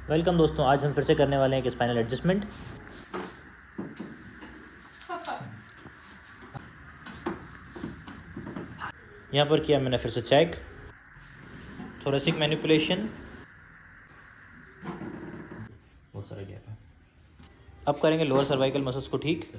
Welcome दोस्तों, आज हम फिर से करने वाले हैं एक स्पाइनल एडजस्टमेंट। यहाँ पर किया मैंने फिर से चेक, थोरेसिक मैनिपुलेशन, बहुत सारा गैप है। अब करेंगे लोअर सर्वाइकल मसल्स को ठीक।